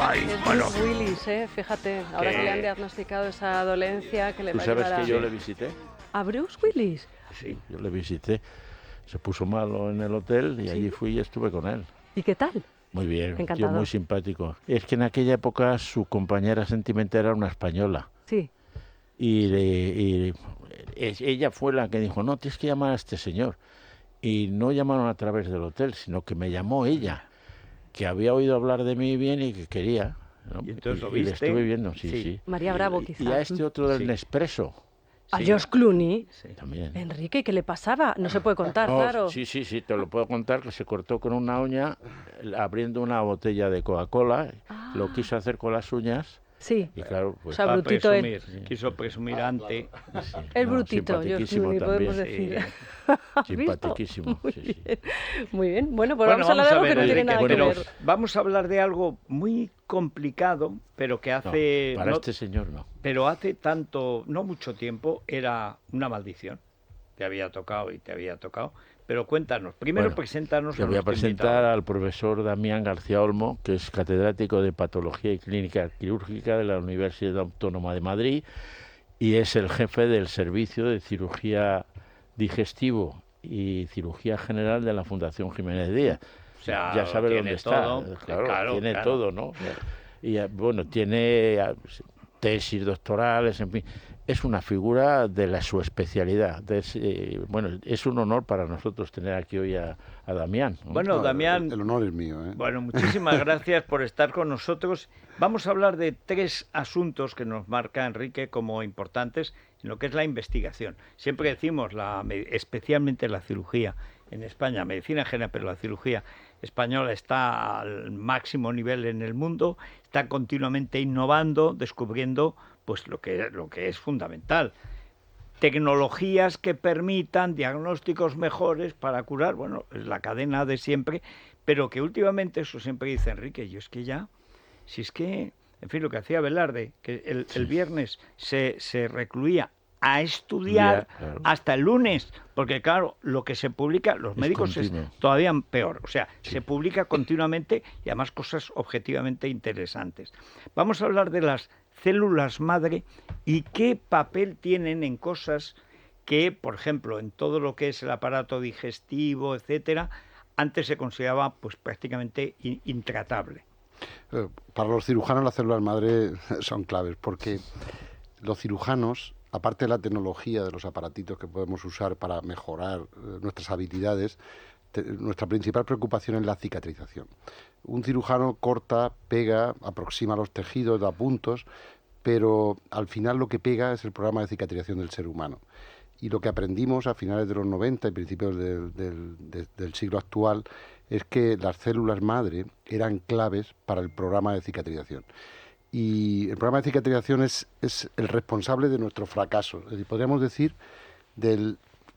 Ay, Es bueno, Bruce Willis, fíjate, ahora que le han diagnosticado esa dolencia que le ¿Tú va a sabes llevar que a... yo le visité? ¿A Bruce Willis? Sí, yo le visité. Se puso malo en el hotel y allí fui y estuve con él. ¿Y qué tal? Muy bien, tío Encantador. muy simpático. Es que en aquella época su compañera sentimental era una española. Sí. Ella fue la que dijo, no, tienes que llamar a este señor. Y no llamaron a través del hotel, sino que me llamó ella, que había oído hablar de mí bien y que quería, ¿no? ¿Y entonces lo le viste? estuve viendo, Sí. sí. María Bravo, quizá. Y a este otro del Sí. Nespresso ¿A Sí. George Clooney? Sí. también. Enrique, ¿qué le pasaba? No se puede contar, No, claro. Sí, te lo puedo contar, que se cortó con una uña abriendo una botella de Coca-Cola, lo quiso hacer con las uñas Sí. y claro, O pues sea, Para brutito él. presumir, quiso presumir ante... sí, El no, brutito, George simpaticísimo Clooney, podemos también, decir. sí, ¿Has visto? simpaticísimo, Muy sí. bien. Muy bien. Bueno, pues Bueno, vamos a hablar de algo que no ver, tiene Enrique, nada que pero ver. vamos a hablar de algo muy complicado, pero que No, hace... para no- este señor no. Pero hace tanto, no mucho tiempo, era una maldición. Te había tocado y te había tocado. Pero cuéntanos, primero Bueno, preséntanos Te a voy a nuestro presentar invitado. al profesor Damián García Olmo, que es catedrático de Patología y Clínica Quirúrgica de la Universidad Autónoma de Madrid y es el jefe del Servicio de Cirugía Digestivo y Cirugía General de la Fundación Jiménez Díaz. O sea, Ya sabe tiene dónde está, todo, claro, tiene claro. todo, ¿no? Y bueno, tiene tesis doctorales, en fin. Es una figura de su especialidad. Bueno, es un honor para nosotros tener aquí hoy a Damián, ¿no? Bueno, Damián, El honor es mío, ¿eh? bueno, muchísimas gracias por estar con nosotros. Vamos a hablar de 3 asuntos que nos marca Enrique como importantes en lo que es la investigación. Siempre decimos, especialmente la cirugía en España, medicina general, pero la cirugía española está al máximo nivel en el mundo, está continuamente innovando, descubriendo pues lo que es fundamental. Tecnologías que permitan diagnósticos mejores para curar, bueno, es la cadena de siempre, pero que últimamente, eso siempre dice Enrique, yo es que ya, si es que, en fin, lo que hacía Velarde, que el viernes se recluía a estudiar Claro. hasta el lunes, porque claro, lo que se publica, los Es médicos es continuo. todavía peor, o sea, se publica continuamente y además cosas objetivamente interesantes. Vamos a hablar de las células madre y qué papel tienen en cosas que, por ejemplo, en todo lo que es el aparato digestivo, etcétera, antes se consideraba pues prácticamente intratable. Para los cirujanos las células madre son claves porque los cirujanos, aparte de la tecnología de los aparatitos que podemos usar para mejorar nuestras habilidades, nuestra principal preocupación es la cicatrización. Un cirujano corta, pega, aproxima los tejidos, da puntos, pero al final lo que pega es el programa de cicatrización del ser humano. Y lo que aprendimos a finales de los 90 y principios del siglo actual es que las células madre eran claves para el programa de cicatrización. Y el programa de cicatrización es el responsable de nuestro fracaso. Es decir, podríamos decir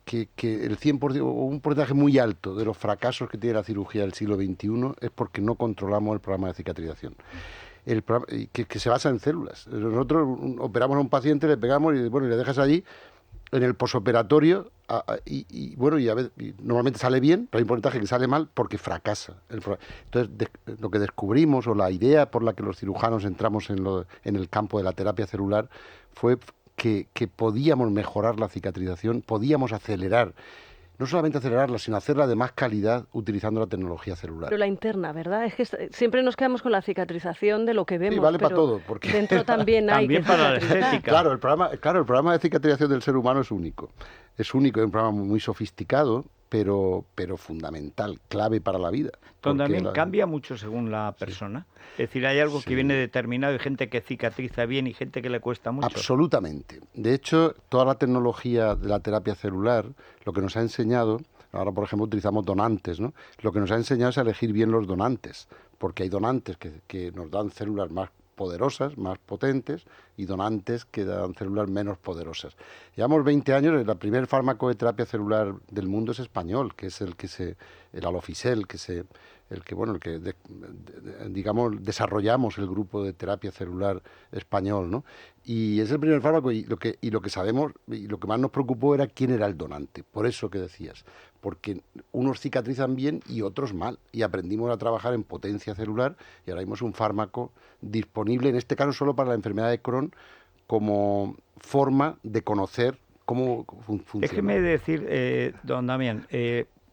que el 100% o un porcentaje muy alto de los fracasos que tiene la cirugía del siglo XXI es porque no controlamos el programa de cicatrización. Que se basa en células. Nosotros operamos a un paciente, le pegamos y bueno, y le dejas allí en el posoperatorio y normalmente sale bien, pero hay un porcentaje que sale mal porque fracasa. Entonces, lo que descubrimos o la idea por la que los cirujanos entramos en el campo de la terapia celular fue que podíamos mejorar la cicatrización, podíamos acelerar, no solamente acelerarla, sino hacerla de más calidad utilizando la tecnología celular. Pero la interna, ¿verdad? Es que siempre nos quedamos con la cicatrización de lo que vemos, Sí, vale pero para todo, porque dentro también hay También que para la cicatrizar. estética. Claro, el programa de cicatrización del ser humano es único. Es único, es un programa muy sofisticado, pero fundamental, clave para la vida. Donde Porque también cambia mucho según la persona. Es decir, hay algo que viene determinado, hay gente que cicatriza bien y gente que le cuesta mucho. Absolutamente. De hecho, toda la tecnología de la terapia celular, lo que nos ha enseñado, ahora por ejemplo utilizamos donantes, ¿no? Lo que nos ha enseñado es a elegir bien los donantes, porque hay donantes que nos dan células más poderosas, más potentes, y donantes que dan células menos poderosas. Llevamos 20 años, el primer fármaco de terapia celular del mundo es español, que es el Alofisel, que se digamos, desarrollamos el grupo de terapia celular español, ¿no? Y es el primer fármaco y lo que sabemos y lo que más nos preocupó era quién era el donante. Por eso que decías, porque unos cicatrizan bien y otros mal. Y aprendimos a trabajar en potencia celular y ahora mismo es un fármaco disponible, en este caso solo para la enfermedad de Crohn, como forma de conocer cómo funciona. Déjeme decir, don Damián,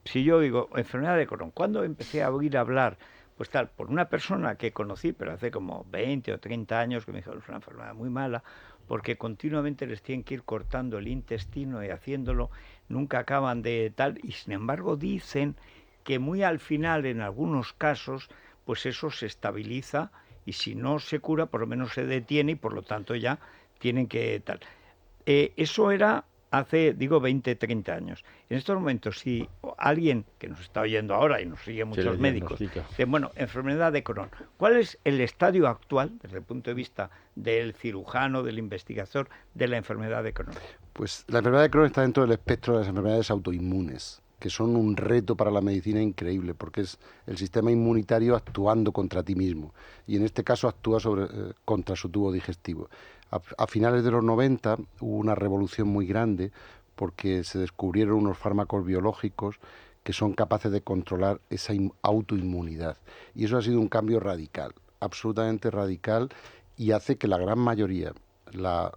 si yo digo enfermedad de Crohn, ¿cuándo empecé a oír hablar? Pues tal, por una persona que conocí, pero hace como 20 o 30 años, que me dijo, es una enfermedad muy mala, porque continuamente les tienen que ir cortando el intestino y haciéndolo, nunca acaban de tal, y sin embargo dicen que muy al final, en algunos casos, pues eso se estabiliza, y si no se cura, por lo menos se detiene, y por lo tanto ya tienen que tal. Eso era hace, digo, 20, 30 años. En estos momentos, si alguien que nos está oyendo ahora y nos sigue muchos médicos, dice, bueno, enfermedad de Crohn, ¿cuál es el estadio actual, desde el punto de vista del cirujano, del investigador, de la enfermedad de Crohn? Pues la enfermedad de Crohn está dentro del espectro de las enfermedades autoinmunes, que son un reto para la medicina increíble, porque es el sistema inmunitario actuando contra ti mismo, y en este caso actúa contra su tubo digestivo. A finales de los 90 hubo una revolución muy grande porque se descubrieron unos fármacos biológicos que son capaces de controlar esa autoinmunidad. Y eso ha sido un cambio radical, absolutamente radical, y hace que la gran mayoría, yo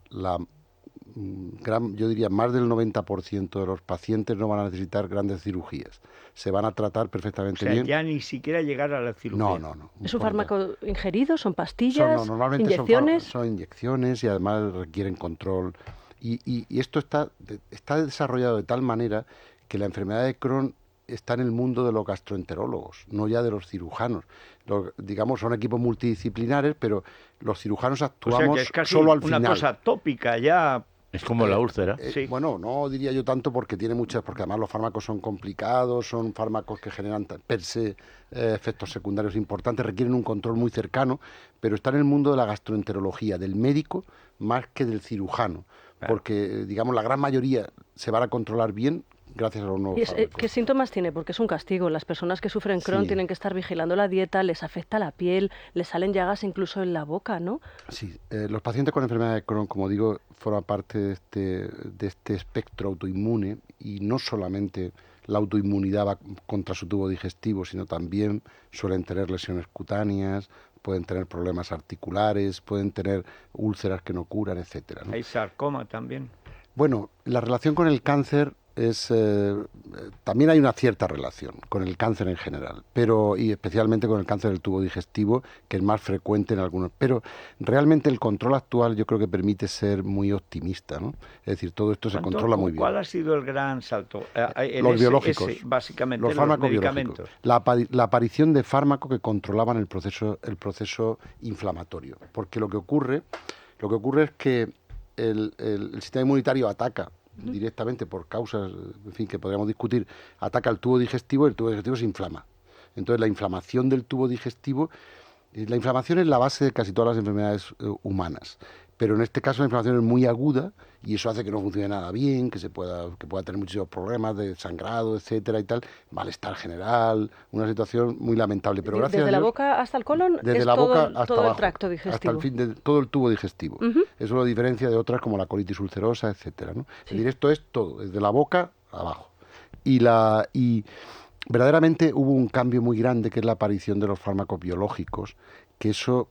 diría más del 90% de los pacientes no van a necesitar grandes cirugías. Se van a tratar perfectamente bien. Ya ni siquiera llegar a la cirugía. No. ¿Es un fármaco ingerido? ¿Son pastillas? Normalmente ¿inyecciones? Son inyecciones y además requieren control. Y esto está desarrollado de tal manera que la enfermedad de Crohn está en el mundo de los gastroenterólogos, no ya de los cirujanos. Digamos, son equipos multidisciplinares, pero los cirujanos actuamos, o sea, que es casi solo al final. Una cosa tópica ya. Es como la úlcera. Sí. Bueno, no diría yo tanto porque tiene muchas, porque además los fármacos son complicados, son fármacos que generan per se efectos secundarios importantes, requieren un control muy cercano, pero está en el mundo de la gastroenterología, del médico más que del cirujano, porque digamos la gran mayoría se van a controlar bien gracias a los nuevos fármacos. ¿Qué síntomas tiene? Porque es un castigo. Las personas que sufren Crohn tienen que estar vigilando la dieta, les afecta la piel, les salen llagas incluso en la boca, ¿no? Sí, los pacientes con enfermedad de Crohn, como digo, forman parte de este espectro autoinmune, y no solamente la autoinmunidad va contra su tubo digestivo, sino también suelen tener lesiones cutáneas, pueden tener problemas articulares, pueden tener úlceras que no curan, etcétera, ¿no? Hay sarcoma también. Bueno, la relación con el cáncer también hay una cierta relación con el cáncer en general, y especialmente con el cáncer del tubo digestivo, que es más frecuente en algunos. Pero realmente el control actual yo creo que permite ser muy optimista, ¿no? Es decir, todo esto se controla muy bien. ¿Cuál ha sido el gran salto? Los biológicos, básicamente los fármacos medicamentos. Biológicos. La aparición de fármacos que controlaban el proceso inflamatorio, porque lo que ocurre es que el sistema inmunitario ataca directamente por causas, en fin, que podríamos discutir, ataca el tubo digestivo y el tubo digestivo se inflama. Entonces la inflamación del tubo digestivo, la inflamación es la base de casi todas las enfermedades humanas, pero en este caso la inflamación es muy aguda y eso hace que no funcione nada bien, que pueda tener muchísimos problemas de sangrado, etcétera y tal, malestar general, una situación muy lamentable. Pero gracias desde a la Dios, boca hasta el colon, desde la boca hasta todo abajo, el tracto digestivo. hasta el fin de todo el tubo digestivo. Eso lo diferencia de otras como la colitis ulcerosa, etcétera, ¿no? Es decir, esto es todo, desde la boca abajo. Y verdaderamente hubo un cambio muy grande, que es la aparición de los fármacos biológicos, que eso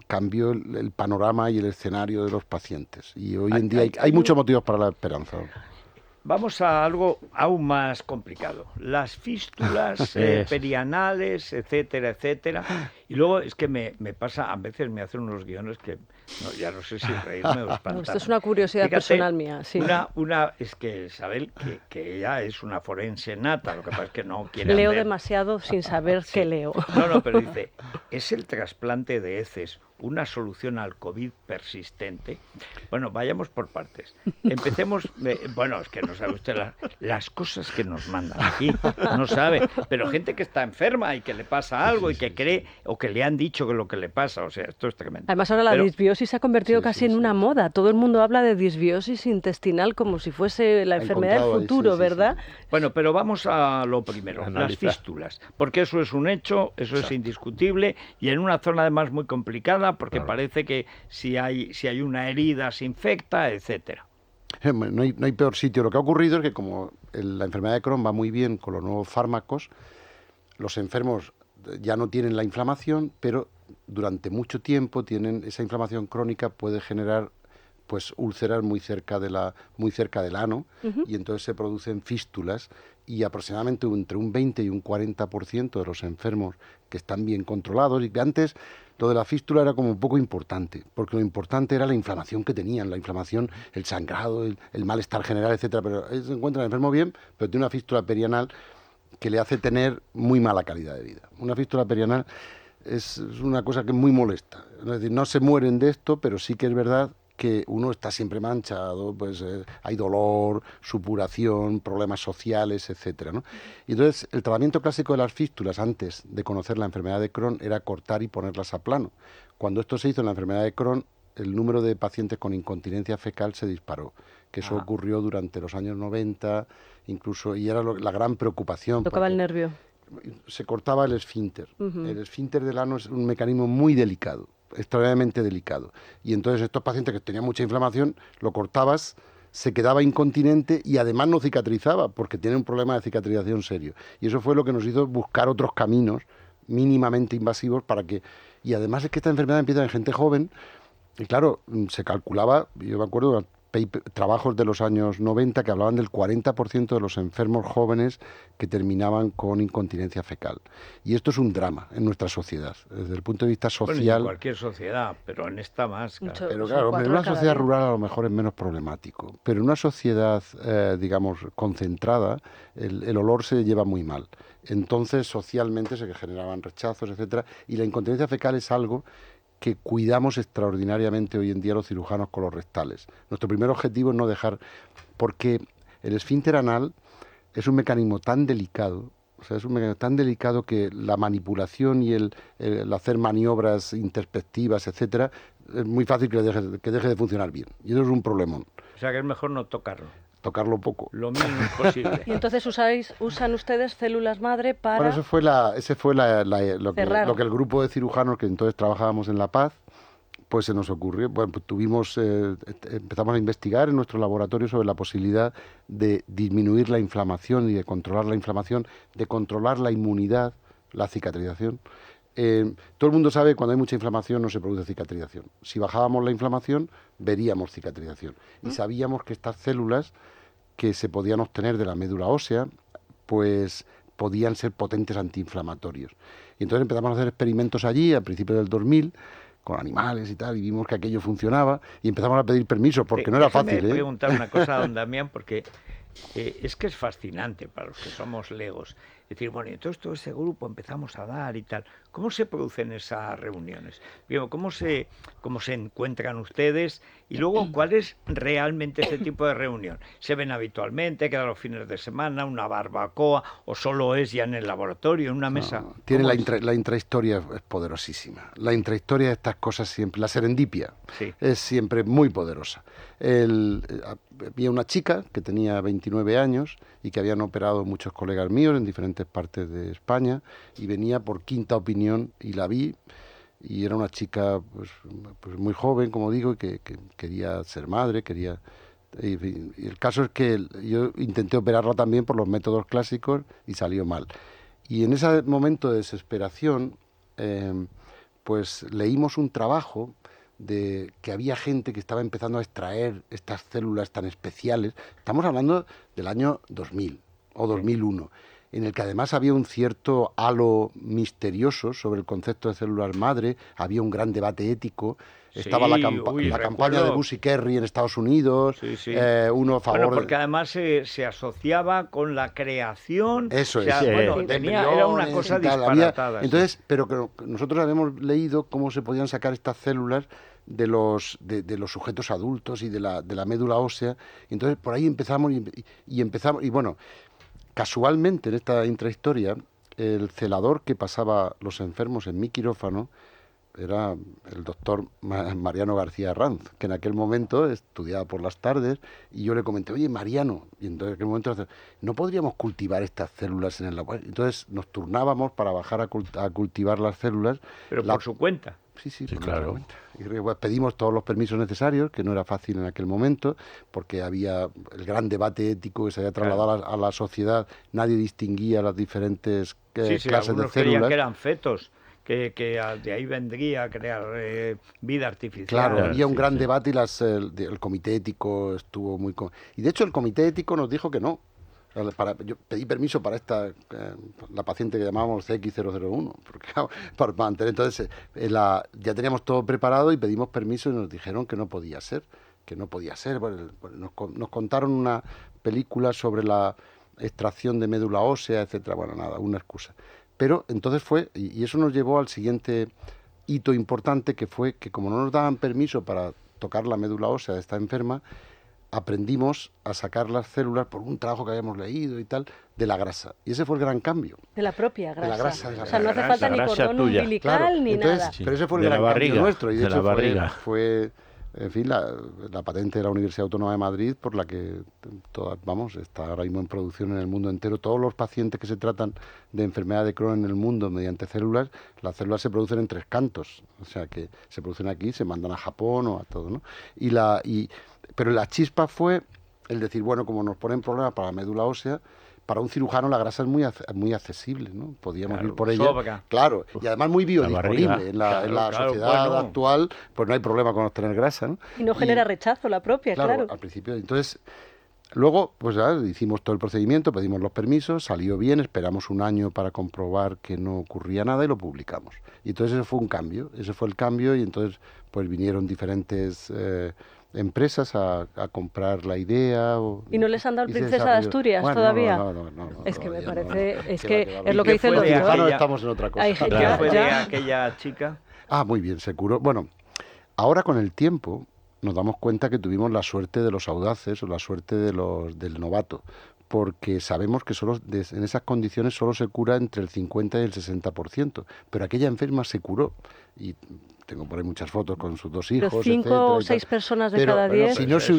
cambió el panorama y el escenario de los pacientes. Y hoy en día hay muchos motivos para la esperanza. Vamos a algo aún más complicado. Las fístulas perianales, etcétera, etcétera. Y luego es que me pasa, a veces me hacen unos guiones que ya no sé si reírme o espantarme. Esto es una curiosidad personal mía, sí. Es que Isabel, que ella es una forense nata, lo que pasa es que no quiere Leo demasiado sin saber qué leo. No, pero dice, ¿es el trasplante de heces una solución al COVID persistente? Bueno, vayamos por partes. Empecemos, es que no sabe usted las cosas que nos mandan aquí, no sabe, pero gente que está enferma y que le pasa algo y que cree o o que le han dicho que lo que le pasa, o sea, esto es tremendo. Además ahora la disbiosis se ha convertido casi en una moda. Todo el mundo habla de disbiosis intestinal como si fuese la enfermedad del futuro, ¿verdad? Bueno, pero vamos a lo primero, las fístulas, porque eso es un hecho, eso es indiscutible, y en una zona además muy complicada, porque parece que si hay una herida se infecta, etcétera. No hay peor sitio. Lo que ha ocurrido es que como la enfermedad de Crohn va muy bien con los nuevos fármacos, los enfermos ya no tienen la inflamación, pero durante mucho tiempo tienen esa inflamación crónica, puede generar pues úlceras muy cerca del ano, y entonces se producen fístulas, y aproximadamente entre un 20 y un 40% de los enfermos que están bien controlados, y que antes lo de la fístula era como un poco importante, porque lo importante era la inflamación que tenían, la inflamación, el sangrado, el malestar general, etcétera, pero se encuentra el enfermo bien, pero tiene una fístula perianal que le hace tener muy mala calidad de vida. Una fístula perianal es una cosa que es muy molesta. Es decir, no se mueren de esto, pero sí que es verdad que uno está siempre manchado, pues hay dolor, supuración, problemas sociales, etcétera, ¿no? Y entonces, el tratamiento clásico de las fístulas antes de conocer la enfermedad de Crohn era cortar y ponerlas a plano. Cuando esto se hizo en la enfermedad de Crohn, el número de pacientes con incontinencia fecal se disparó, que eso ocurrió durante los años 90, incluso, y era la gran preocupación. Tocaba el nervio. Se cortaba el esfínter. El esfínter del ano es un mecanismo muy delicado, extraordinariamente delicado. Y entonces estos pacientes que tenían mucha inflamación, lo cortabas, se quedaba incontinente y además no cicatrizaba, porque tiene un problema de cicatrización serio. Y eso fue lo que nos hizo buscar otros caminos mínimamente invasivos para que... Y además es que esta enfermedad empieza en gente joven, y claro, se calculaba, yo me acuerdo de trabajos de los años 90 que hablaban del 40% de los enfermos jóvenes que terminaban con incontinencia fecal. Y esto es un drama en nuestra sociedad, desde el punto de vista social. Bueno, en cualquier sociedad, pero en esta más. Claro. Pero claro, en una sociedad rural a lo mejor es menos problemático, pero en una sociedad, digamos, concentrada, el olor se lleva muy mal. Entonces, socialmente se generaban rechazos, etcétera, y la incontinencia fecal es algo que cuidamos extraordinariamente hoy en día los cirujanos colorrectales. Nuestro primer objetivo es no dejar, porque el esfínter anal es un mecanismo tan delicado, que la manipulación y el hacer maniobras introspectivas, etcétera, es muy fácil que deje de funcionar bien. Y eso es un problemón. O sea que es mejor no tocarlo. Tocarlo poco. Lo mínimo posible. Y entonces usan ustedes células madre para... Bueno, ese fue lo que el grupo de cirujanos que entonces trabajábamos en La Paz, pues se nos ocurrió. Bueno, pues empezamos a investigar en nuestro laboratorio sobre la posibilidad de disminuir la inflamación y de controlar la inflamación, de controlar la inmunidad, la cicatrización. Todo el mundo sabe que cuando hay mucha inflamación no se produce cicatrización. Si bajábamos la inflamación, veríamos cicatrización. Y sabíamos que estas células que se podían obtener de la médula ósea, pues podían ser potentes antiinflamatorios. Y entonces empezamos a hacer experimentos allí, a principios del 2000, con animales y tal, y vimos que aquello funcionaba, y empezamos a pedir permiso, porque no era fácil. Déjame preguntar una cosa a don Damián, porque es que es fascinante para los que somos legos. Es decir, bueno, y entonces todo ese grupo empezamos a dar y tal. ¿Cómo se producen esas reuniones? Digo, ¿cómo se encuentran ustedes? Y luego, ¿cuál es realmente ese tipo de reunión? ¿Se ven habitualmente, quedan los fines de semana, una barbacoa, o solo es ya en el laboratorio, en una mesa? No, tiene la intrahistoria es poderosísima. La intrahistoria de estas cosas siempre, la serendipia, es siempre muy poderosa. Había una chica que tenía 29 años y que habían operado muchos colegas míos en diferentes partes de España, y venía por quinta opinión, y la vi, y era una chica pues muy joven, como digo, y que quería ser madre, y el caso es que yo intenté operarla también por los métodos clásicos y salió mal. Y en ese momento de desesperación, pues leímos un trabajo de que había gente que estaba empezando a extraer estas células tan especiales. Estamos hablando del año 2000 o 2001, en el que además había un cierto halo misterioso sobre el concepto de células madre, había un gran debate ético. Estaba la campaña de Bush y Kerry en Estados Unidos, uno a favor... Bueno, porque además se asociaba con la creación... Eso es, era una cosa disparatada. Entonces, pero que nosotros habíamos leído cómo se podían sacar estas células de los sujetos adultos y de la médula ósea. Entonces, por ahí empezamos, y bueno, casualmente en esta intrahistoria, el celador que pasaba los enfermos en mi quirófano era el doctor Mariano García Arranz, que en aquel momento estudiaba por las tardes, y yo le comenté, oye, Mariano, y entonces en aquel momento, ¿no podríamos cultivar estas células en el laboratorio? Entonces nos turnábamos para bajar a cultivar las células. Pero por su cuenta. Sí, por claro. Cuenta. Y pues, pedimos todos los permisos necesarios, que no era fácil en aquel momento, porque había el gran debate ético que se había trasladado a la sociedad, nadie distinguía las diferentes clases de algunos creían células. que eran fetos. Que de ahí vendría a crear vida artificial. Claro, había un gran debate y el comité ético estuvo muy... Y de hecho el comité ético nos dijo que no. Yo pedí permiso para la paciente que llamábamos CX001, porque, para mantener, entonces ya teníamos todo preparado y pedimos permiso y nos dijeron que no podía ser. Bueno, nos contaron una película sobre la extracción de médula ósea, etcétera. Bueno, nada, una excusa. Pero entonces y eso nos llevó al siguiente hito importante, que fue que como no nos daban permiso para tocar la médula ósea de esta enferma, aprendimos a sacar las células por un trabajo que habíamos leído y tal, de la grasa. Y ese fue el gran cambio. De la propia grasa. De la grasa. O sea, no hace falta ni cordón umbilical claro, ni entonces, nada. Sí. Pero ese fue el gran cambio nuestro. Y de hecho fue en fin, la patente de la Universidad Autónoma de Madrid, por la que está ahora mismo en producción en el mundo entero. Todos los pacientes que se tratan de enfermedad de Crohn en el mundo mediante células, las células se producen en 3 cantos. O sea, que se producen aquí, se mandan a Japón o a todo, ¿no? Pero la chispa fue el decir, bueno, como nos ponen problemas para la médula ósea, para un cirujano la grasa es muy accesible, ¿no? Podíamos ir por ella. Sobra. Claro, y además muy biodisponible. En la sociedad actual, pues no hay problema con obtener grasa, ¿no? Y no genera rechazo la propia, claro. Al principio. Entonces, luego, pues ya hicimos todo el procedimiento, pedimos los permisos, salió bien, esperamos un año para comprobar que no ocurría nada y lo publicamos. Y entonces ese fue el cambio, y entonces pues vinieron diferentes empresas a comprar la idea. ¿Y no les han dado el Princesa de Asturias todavía? No. Es que me parece, es lo que dice el doctor. doctor. Estamos en otra cosa. ¿Qué fue de aquella chica? Muy bien, se curó. Bueno, ahora con el tiempo nos damos cuenta que tuvimos la suerte de los audaces o la suerte del novato, porque sabemos que en esas condiciones solo se cura entre el 50 y el 60%, pero aquella enferma se curó, y tengo por ahí muchas fotos con sus 2 hijos, pero 5 o 6 personas de cada 10. Si no se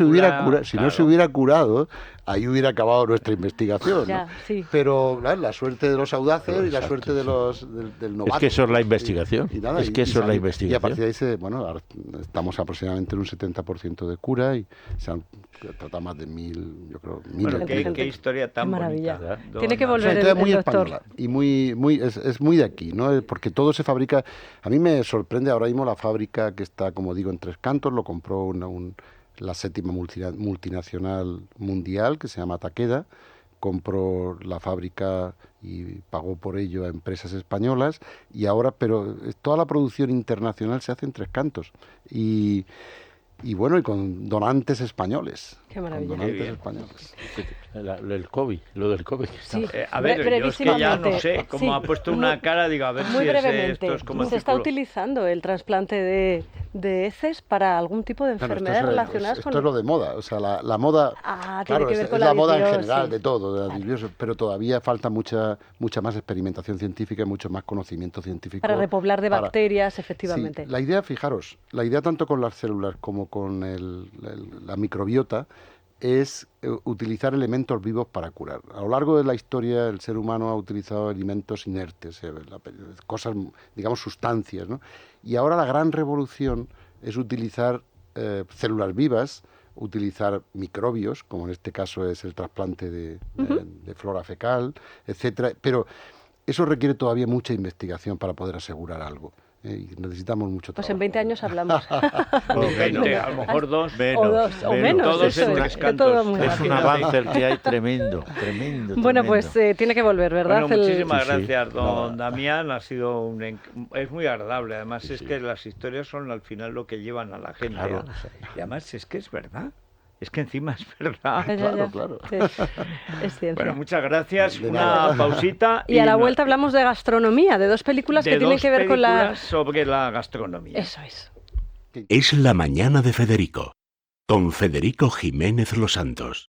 hubiera curado, ahí hubiera acabado nuestra investigación, ya, ¿no? Sí. Pero la suerte de los audaces y la suerte del novato. Es que eso es la investigación. Y a partir de ahí ahora estamos aproximadamente en un 70% de cura y se han tratado más de 1.000, yo creo. Bueno, qué historia tan maravilla. Bonita. Tiene que volver el muy doctor. Española y es muy de aquí, ¿no? Porque todo se fabrica. A mí me sorprende ahora mismo la fábrica que está, como digo, en 3 cantos. Lo compró la 7ª multinacional mundial, que se llama Takeda. Compró la fábrica y pagó por ello a empresas españolas, pero toda la producción internacional se hace en 3 cantos. Y bueno, y con donantes españoles. Qué maravilla. Lo del COVID. Sí. A ver, yo es que ya no sé, como ha puesto una cara, digo, a ver muy si brevemente, esto es como se está utilizando el trasplante de heces para algún tipo de enfermedades relacionadas con... Esto es lo de moda, o sea, la moda... tiene que ver con la moda en disbiosis. general, de todo, de la disbiosis, pero todavía falta mucha más experimentación científica y mucho más conocimiento científico. Para repoblar de bacterias, efectivamente. Sí, la idea tanto con las células como con la microbiota es utilizar elementos vivos para curar. A lo largo de la historia el ser humano ha utilizado alimentos inertes, cosas, digamos, sustancias, ¿no? Y ahora la gran revolución es utilizar células vivas, utilizar microbios, como en este caso es el trasplante de flora fecal, etcétera. Pero eso requiere todavía mucha investigación para poder asegurar algo. Y necesitamos mucho trabajo. Pues en 20 años hablamos. 20, a lo mejor 2. O menos. Todos en 3 cantos. Es un avance el que hay tremendo. Bueno, pues tiene que volver, ¿verdad? Bueno, muchísimas gracias, don Damián. Ha sido es muy agradable. Además, es que las historias son al final lo que llevan a la gente. Claro. Y además es que es verdad. Es que encima es verdad. Claro. Sí, es ciencia. Bueno, muchas gracias. Una pausita. Y a la vuelta hablamos de gastronomía, de 2 películas que tienen que ver con sobre la gastronomía. Eso es. Es la mañana de Federico, con Federico Jiménez Los Santos.